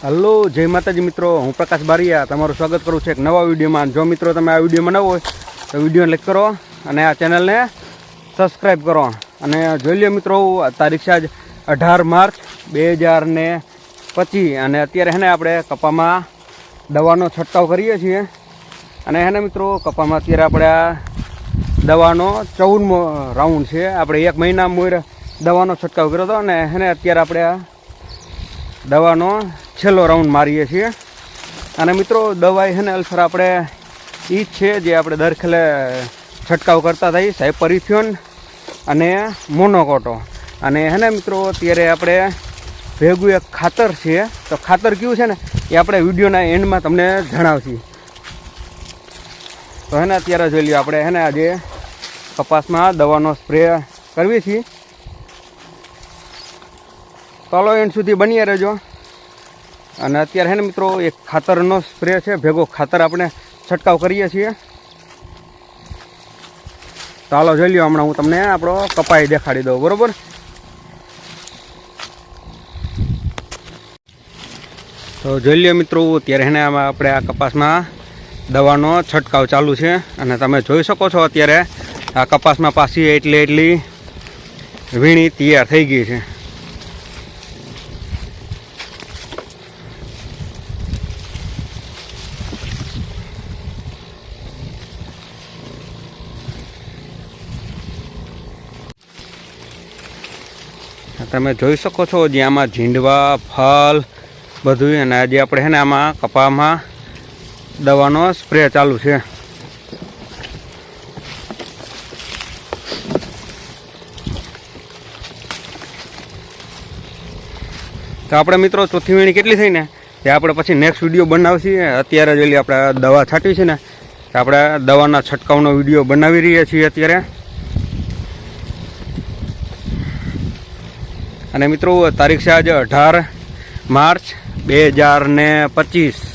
Hello, જય માતાજી મિત્રો, હું પ્રકાશ બારિયા તમારું સ્વાગત કરું છું એક નવા વિડીયોમાં. જો મિત્રો તમે આ વિડીયોમાં નવો હોય તો વિડીયો લાઈક કરો અને આ ચેનલને સબસ્ક્રાઈબ કરો. અને જોઈ લો મિત્રો, તારીખ છે આજ 18 માર્ચ 2025 અને અત્યારે છે ને આપણે કપામાં દવાનો છંટકાવ કરીએ છીએ. અને છે ને મિત્રો, કપામાં અત્યારે આપણે આ દવાનો 14મો રાઉન્ડ છે. આપણે 1 મહિના મોર દવાનો છંટકાવ કર્યો હતો અને છે ને અત્યારે આપણે આ દવાનો છેલ્લો રાઉન્ડ મારીએ છીએ. અને મિત્રો, દવાઈ છે ને અલ્સર આપણે એ જ છે જે આપણે દર ખેલે છંટકાવ કરતા થઈ, સાયપરિથિયોન અને મોનોકોટો. અને છે ને મિત્રો, અત્યારે આપણે ભેગું એક ખાતર છે, તો ખાતર કયું છે ને એ આપણે વિડીયોના એન્ડમાં તમને જણાવશું. તો છે ને અત્યારે જોઈ લ્યો, આપણે છે ને આજે કપાસમાં દવાનો સ્પ્રે કરવી છીએ. ચાલો એન્ડ સુધી બની રહેજો. અને અત્યારે છે ને મિત્રો, એક ખાતરનો સ્પ્રે છે, ભેગો ખાતર આપણે છંટકાવ કરીએ છીએ. ચાલો જોઈ લ્યો, હમણાં હું તમને આપણો કપાઈ દેખાડી દઉં, બરોબર? તો જોઈ લ્યો મિત્રો, અત્યારે છે ને આમાં આપણે આ કપાસમાં દવાનો છંટકાવ ચાલુ છે. અને તમે જોઈ શકો છો અત્યારે આ કપાસમાં પાછી એટલી વીણી તૈયાર થઈ ગઈ છે. તમે જોઈ શકો છો જે આમાં ઝીંડવા, ફળ બધું. અને આજે આપણે છે ને આમાં કપામાં દવાનો સ્પ્રે ચાલુ છે. તો આપણે મિત્રો ચોથી વીણી કેટલી થઈ ને તે આપણે પછી નેક્સ્ટ વિડીયો બનાવશું. અત્યારે જોઈ લઈએ, આપણે દવા છાંટી છે ને, આપણે દવાના છંટકાવનો વિડીયો બનાવી રહ્યા છીએ અત્યારે. અને મિત્રો, તારીખ છે આજે 18 માર્ચ 2025.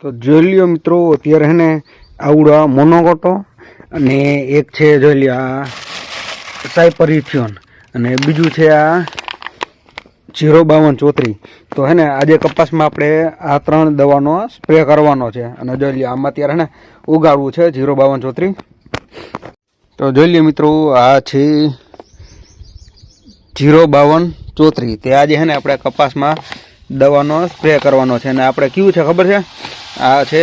તો જોઈ લ્યો મિત્રો, અત્યારે છે ને આવડા મોનોકોટો અને એક છે જોઈ લ્યો આ સાયપરિથિયોન અને બીજું છે આ 05234. તો હે ને આજે કપાસમાં આપણે આ 3 દવાનો સ્પ્રે કરવાનો છે. અને જોઈ લ્યો, આમાં અત્યારે ને ઉગાડવું છે 05234. તો જોઈ લ્યો મિત્રો, આ છે 05234. તે આજે છે ને આપણે કપાસમાં દવાનો સ્પ્રે કરવાનો છે. અને આપણે કયું છે ખબર છે? આ છે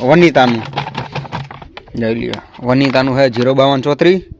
વનિતાનું. જોઈ લ્યો, વનિતાનું છે 05234.